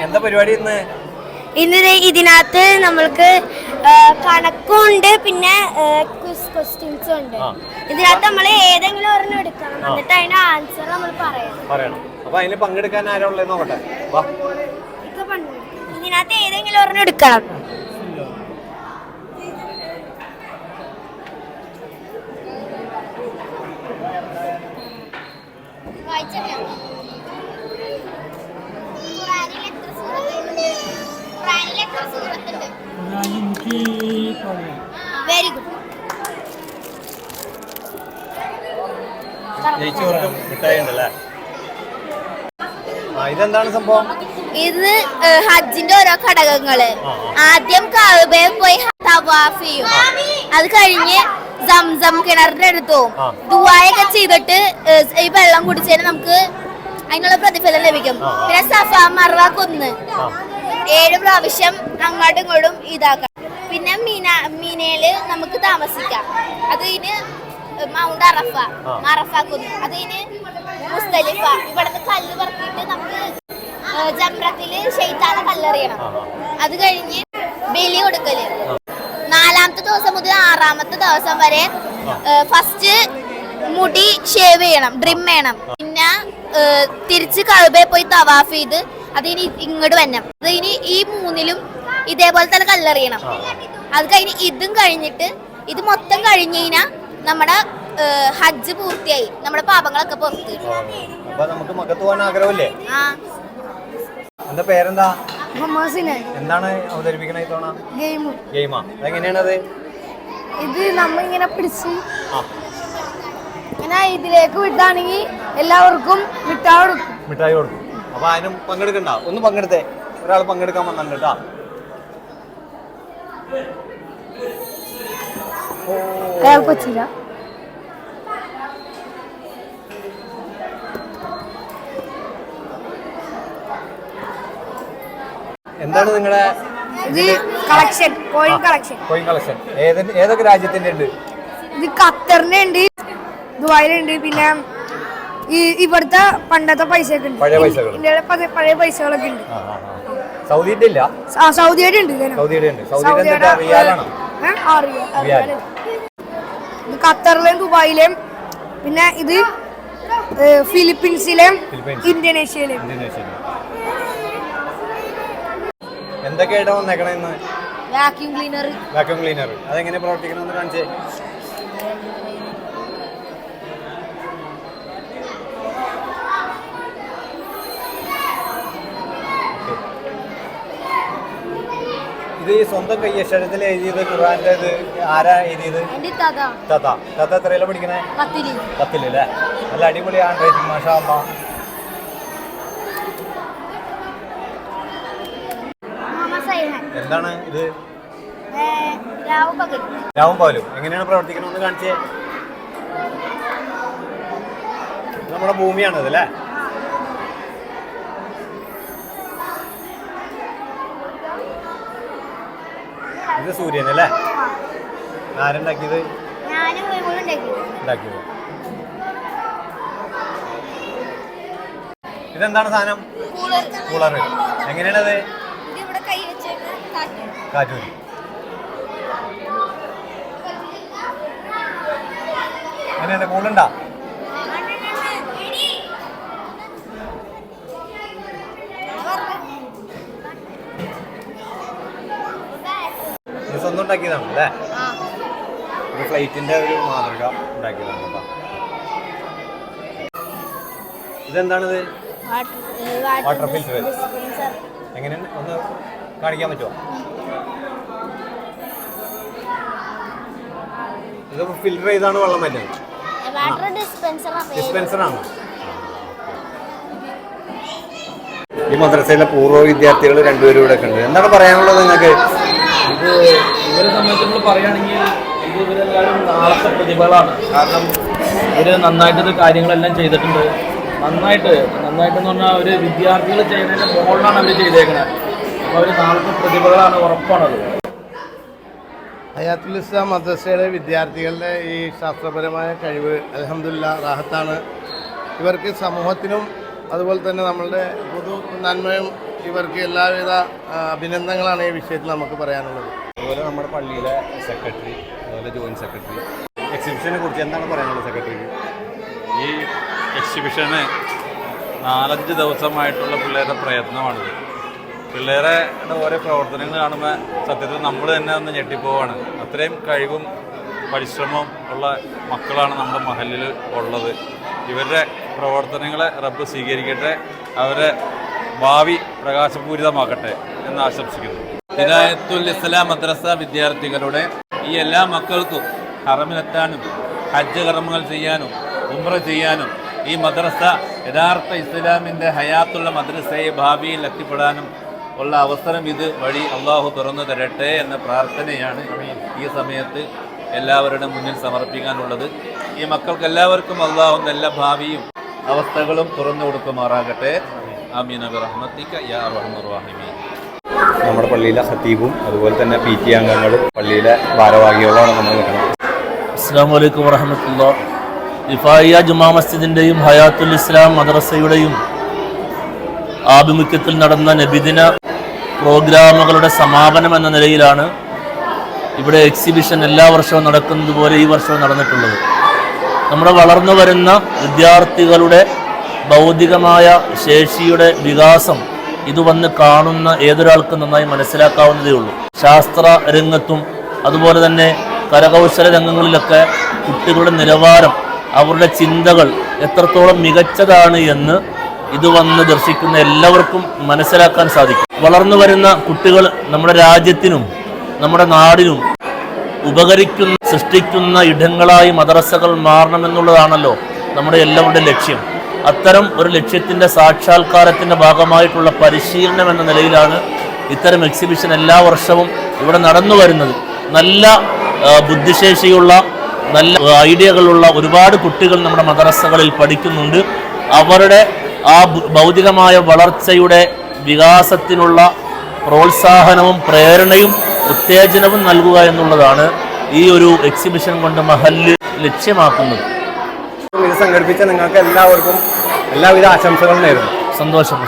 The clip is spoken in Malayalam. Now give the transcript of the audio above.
എന്താ പരിപാടി ഇന്ന്? ഇതിനകത്ത് നമ്മൾക്ക് കണക്കുണ്ട്, പിന്നെ ക്വസ്റ്റ്യൻസും ഉണ്ട്. ഇതിനകത്ത് നമ്മൾ ഏതെങ്കിലും ഒരെണ്ണം എടുക്കണം, എന്നിട്ട് അതിന്റെ ആൻസർ നമ്മൾ പറയണം. അപ്പൊ അതിന് പങ്കെടുക്കാൻ ആരാ ഉള്ളത് നോക്കട്ടെ. ഇതിനകത്ത് ഏതെങ്കിലും ഒരെണ്ണം എടുക്കണം. Very good. ഇതെന്താണ് സംഭവം? ഇത് ഹജ്ജിന്റെ ഓരോ ഘടകങ്ങള്. ആദ്യം കഅബയിൽ പോയി തവാഫ് ചെയ്യും. അത് കഴിഞ്ഞ് സംസം കിണറിന്റെ അടുത്ത് ദുആയൊക്കെ ചെയ്തിട്ട് ഈ വെള്ളം കുടിച്ചതിന് നമുക്ക് അതിനുള്ള പ്രതിഫലം ലഭിക്കും. പിന്നെ സഫ മർവ കുന്ന് 7 പ്രാവശ്യം അങ്ങോട്ടും ഇങ്ങോട്ടും ഇതാക്കാം. പിന്നെ മീനയില് നമുക്ക് താമസിക്കാം. അത് കഴിഞ്ഞ് മൗണ്ട് അറഫ കുന്ന്, അത് കഴിഞ്ഞ് മുസ്തലിഫ, ഇവിടുന്ന് കല്ല് പറത്തിയിട്ട് നമുക്ക് ജംറത്തില് ശൈത്താനെ കല്ലെറിയണം. അത് കഴിഞ്ഞ് ബലി കൊടുക്കല്. 4ാമത്തെ ദിവസം മുതൽ 6ാമത്തെ ദിവസം വരെ ഫസ്റ്റ് മുടി ഷേവ് ചെയ്യണം, ഡ്രിം ചെയ്യണം. പിന്നെ തിരിച്ച് കഅബയിൽ പോയി തവാഫ് ചെയ്ത് അതിന് ഇങ്ങോട്ട് വരണം. അത് ഇനി ഈ 3ലും ഇതേപോലെ തന്നെ കല്ലെറിയണം. അത് കഴിഞ്ഞ് ഇതും കഴിഞ്ഞിട്ട് ഇത് മൊത്തം കഴിഞ്ഞ് കഴിഞ്ഞാൽ നമ്മുടെ ഹജ്ജ് പൂർത്തിയായി, നമ്മുടെ പാപങ്ങളൊക്കെ പുറത്ത്. നമുക്ക് മക്കത്ത് പോകാൻ ആഗ്രഹമില്ലേ? എന്താ പേരെന്താ? എന്താണ് അവതരിപ്പിക്കണ ഇത്തവണ? ഗെയിമാ. അതെങ്ങനെയാണത്? ഇത് നമ്മ ഇങ്ങനെ പിടിച്ച് ഇങ്ങനെ ഇതിലേക്ക് വിട്ടാണെങ്കിൽ എല്ലാവർക്കും മിഠായി കൊടുക്കും. അപ്പൊ അതിനും പങ്കെടുക്കണ്ട? ഒന്ന് പങ്കെടുത്തേ. ഒരാൾ പങ്കെടുക്കാൻ വന്നിട്ടുണ്ട് കേട്ടാ. എന്താണ് നിങ്ങളുടെ കളക്ഷൻ? കോയിൻ കളക്ഷൻ ഏതൊക്കെ രാജ്യത്തിന്റെ ഉണ്ട്? ഇത് ഖത്തറിന്റെ ഉണ്ട്, ദുബായിലുണ്ട്, പിന്നെ ഇവിടുത്തെ പണ്ടത്തെ പൈസയൊക്കെ ഉണ്ട്, ഇന്ത്യയുടെ പഴയ പൈസകളൊക്കെ ഉണ്ട്. സൗദിയുടെ ഇല്ല? സൗദിയുടെ ഉണ്ട്. ഖത്തറിലെയും ദുബായിലെയും, പിന്നെ ഇത് ഫിലിപ്പീൻസിലെയും ഇന്തോനേഷ്യയിലെയും. എന്തൊക്കെയായിട്ടാ വന്നേക്കണേ ഇന്ന്? Vacuum cleaner. അതെങ്ങനെ പ്രവർത്തിക്കണമെന്ന് കാണിച്ചേ. ഇത് സ്വന്തം കയ്യക്ഷരത്തിൽ എഴുതിയത് ഖുർആന്റെ ഇത് ആരാ എഴുതിയത്? താത്ത എത്രയിലാ പഠിക്കണേ? 10 അല്ലേ? നല്ല അടിപൊളി ഹാൻഡ് റൈറ്റിംഗ്, മാഷാ അല്ലാഹ്. എന്താണ് ഇത്? രാവും പകലും. എങ്ങനെയാണ് പ്രവർത്തിക്കണമെന്ന് കാണിച്ചേ. നമ്മുടെ ഭൂമിയാണത് അല്ലേ? ഇത് സൂര്യൻ അല്ലേ? ആരുണ്ടാക്കിയത്? ഉണ്ടാക്കിയത്. ഇതെന്താണ് സാധനം? കൂളർ. എങ്ങനെയാണത്? കാറ്റൂരി. എങ്ങനെയുണ്ട്? കൂളുണ്ടാ? ഇത് സ്വന്തം ഉണ്ടാക്കിയതാണ് അല്ലേ? ഒരു ഫ്ലൈറ്റിന്റെ ഒരു മാതൃക ഉണ്ടാക്കിയതാണ് കേട്ടോ. ഇതെന്താണിത്? Water filter. എങ്ങനെയാണ്? ഒന്ന് കാണിക്കാൻ പറ്റുമോ? ഇത് ഫിൽറ്റർ ചെയ്താണ് വെള്ളം പറ്റുന്നത്. ഡിസ്പെൻസറാണ്. ഈ മദ്രസയിലെ പൂർവ്വ വിദ്യാർത്ഥികൾ 2 പേരും ഇവിടെ ഉണ്ട്. എന്താണ് പറയാനുള്ളത് നിങ്ങൾക്ക്? ഇത് ഇവരെ സംബന്ധിച്ച് നമ്മൾ പറയുകയാണെങ്കിൽ ഇവരെല്ലാവരും നാളത്തെ പ്രതിഭകളാണ്. കാരണം ഇവർ നന്നായിട്ട് കാര്യങ്ങളെല്ലാം ചെയ്തിട്ടുണ്ട്. നന്നായിട്ടെന്ന് പറഞ്ഞാൽ ഒരു വിദ്യാർത്ഥികൾ ചെയ്യുന്നതിൻ്റെ മുകളിലാണ് അവർ ചെയ്തേക്കുന്നത്. അപ്പോൾ അവർ നാളത്തെ പ്രതിഭകളാണ്, ഉറപ്പാണത്. ഹയാത്തുൽ ഇസ്ലാം മദ്രസയിലെ വിദ്യാർത്ഥികളുടെ ഈ ശാസ്ത്രപരമായ കഴിവ് അൽഹംദുലില്ലാഹ് റാഹത്താണ്. ഇവർക്ക് സമൂഹത്തിനും അതുപോലെ തന്നെ നമ്മളുടെ പൊതു നന്മയും ഇവർക്ക് എല്ലാവിധ അഭിനന്ദനങ്ങളാണ് ഈ വിഷയത്തിൽ നമുക്ക് പറയാനുള്ളത്. അതുപോലെ നമ്മുടെ പള്ളിയിലെ സെക്രട്ടറി, അതുപോലെ ജോയിന്റ് സെക്രട്ടറി, എക്സിബിഷനെ കുറിച്ച് എന്താണ് പറയാനുള്ളത് സെക്രട്ടറിക്ക്? ഈ എക്സിബിഷന് 4-5 ദിവസമായിട്ടുള്ള പിള്ളേരുടെ പ്രയത്നമാണിത്. പിള്ളേരുടെ ഓരോ പ്രവർത്തനങ്ങൾ കാണുമ്പോൾ സത്യത്തിൽ നമ്മൾ തന്നെ ഒന്ന് ഞെട്ടിപ്പോവാണ്. അത്രയും കഴിവും പരിശ്രമവും ഉള്ള മക്കളാണ് നമ്മുടെ മഹലിൽ ഉള്ളത്. ഇവരുടെ പ്രവർത്തനങ്ങളെ റബ്ബ് സ്വീകരിക്കട്ടെ, അവരെ ഭാവി പ്രകാശപൂരിതമാക്കട്ടെ എന്ന് ആശംസിക്കുന്നു. ഹിദായത്തുൽ ഇസ്ലാം മദ്രസ വിദ്യാർത്ഥികളുടെ ഈ എല്ലാ മക്കൾക്കും ഹറമിലെത്താനും ഹജ്ജ് കർമ്മങ്ങൾ ചെയ്യാനും ഉംറ ചെയ്യാനും ഈ മദ്രസ യഥാർത്ഥ ഇസ്ലാമിൻ്റെ ഹയാത്തുള്ള മദ്രസയെ ഭാവിയിൽ എത്തിപ്പെടാനും ഉള്ള അവസരം ഇത് വഴി അള്ളാഹു തുറന്നു തരട്ടെ എന്ന പ്രാർത്ഥനയാണ് ഈ സമയത്ത് എല്ലാവരുടെ മുന്നിൽ സമർപ്പിക്കാനുള്ളത്. ഈ മക്കൾക്ക് എല്ലാവർക്കും അള്ളാഹു നല്ല ഭാവിയും അവസ്ഥകളും തുറന്നു കൊടുക്കുമാറാകട്ടെ. ആമീൻ ബിറഹ്മതിക യാ അർഹമർ റഹീമീൻ. നമ്മുടെ പള്ളിയിലെ ഖത്തീബും അതുപോലെ തന്നെ PT അംഗങ്ങളും പള്ളിയിലെ ഭാരവാഹികളാണ് നമ്മൾ നിൽക്കുന്നത്. അസ്സലാമു അലൈക്കും വറഹ്മത്തുള്ളാഹി. റിഫായിയ ജുമാ മസ്ജിദിൻ്റെയും ഹയാത്തുൽ ഇസ്ലാം മദ്രസയുടെയും ആഭിമുഖ്യത്തിൽ നടന്ന നബിദിന പ്രോഗ്രാമുകളുടെ സമാപനം എന്ന നിലയിലാണ് ഇവിടെ എക്സിബിഷൻ എല്ലാ വർഷവും നടക്കുന്നത് പോലെ ഈ വർഷവും നടന്നിട്ടുള്ളത്. നമ്മുടെ വളർന്നു വരുന്ന വിദ്യാർത്ഥികളുടെ ഭൗതികമായ ശേഷിയുടെ വികാസം ഇത് വന്ന് കാണുന്ന ഏതൊരാൾക്കും നന്നായി മനസ്സിലാക്കാവുന്നതേ ഉള്ളൂ. ശാസ്ത്ര രംഗത്തും അതുപോലെ തന്നെ കരകൗശല രംഗങ്ങളിലൊക്കെ കുട്ടികളുടെ നിലവാരം, അവരുടെ ചിന്തകൾ എത്രത്തോളം മികച്ചതാണ് എന്ന് ഇത് വന്ന് ദർശിക്കുന്ന എല്ലാവർക്കും മനസ്സിലാക്കാൻ സാധിക്കും. വളർന്നു വരുന്ന കുട്ടികൾ നമ്മുടെ രാജ്യത്തിനും നമ്മുടെ നാടിനും ഉപകരിക്കുന്ന സൃഷ്ടിക്കുന്ന ഇടങ്ങളായി മദ്രസകൾ മാറണമെന്നുള്ളതാണല്ലോ നമ്മുടെ എല്ലാവരുടെയും ലക്ഷ്യം. അത്തരം ഒരു ലക്ഷ്യത്തിൻ്റെ സാക്ഷാത്കാരത്തിൻ്റെ ഭാഗമായിട്ടുള്ള പരിശീലനം എന്ന നിലയിലാണ് ഇത്തരം എക്സിബിഷൻ എല്ലാ വർഷവും ഇവിടെ നടന്നു വരുന്നത്. നല്ല ബുദ്ധിശേഷിയുള്ള നല്ല ഐഡിയകളുള്ള ഒരുപാട് കുട്ടികൾ നമ്മുടെ മദ്രസകളിൽ പഠിക്കുന്നുണ്ട്. അവരുടെ ആ ഭൗതികമായ വളർച്ചയുടെ വികാസത്തിനുള്ള പ്രോത്സാഹനവും പ്രേരണയും ഉത്തേജനവും നൽകുക എന്നുള്ളതാണ് ഈ ഒരു എക്സിബിഷൻ കൊണ്ട് മഹല്ല് ലക്ഷ്യമാക്കുന്നത്. ഇത് സംഘടിപ്പിച്ച നിങ്ങൾക്ക് എല്ലാവർക്കും എല്ലാവിധ ആശംസകളും നേരുന്നു. സന്തോഷം.